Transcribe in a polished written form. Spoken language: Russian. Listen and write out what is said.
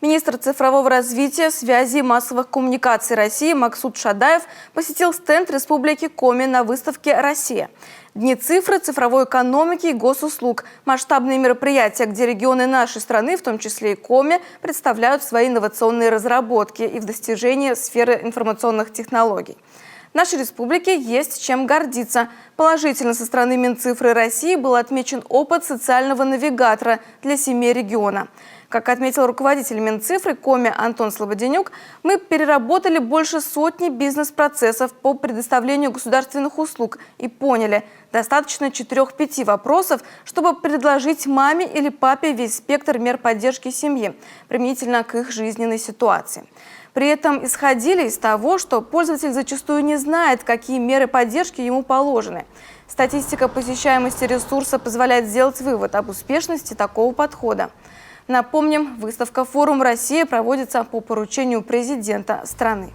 Министр цифрового развития, связи и массовых коммуникаций России Максут Шадаев посетил стенд Республики Коми на выставке «Россия». Дни цифры, цифровой экономики и госуслуг – масштабные мероприятия, где регионы нашей страны, в том числе и Коми, представляют свои инновационные разработки и в достижении сферы информационных технологий. В нашей республике есть чем гордиться. Положительно со стороны Минцифры России был отмечен опыт социального навигатора для 7 региона. Как отметил руководитель Минцифры Коми Антон Слободенюк, мы переработали больше сотни бизнес-процессов по предоставлению государственных услуг и поняли, достаточно 4-5 вопросов, чтобы предложить маме или папе весь спектр мер поддержки семьи, применительно к их жизненной ситуации. При этом исходили из того, что пользователь зачастую не знает, какие меры поддержки ему положены. Статистика посещаемости ресурса позволяет сделать вывод об успешности такого подхода. Напомним, выставка «Форум России» проводится по поручению президента страны.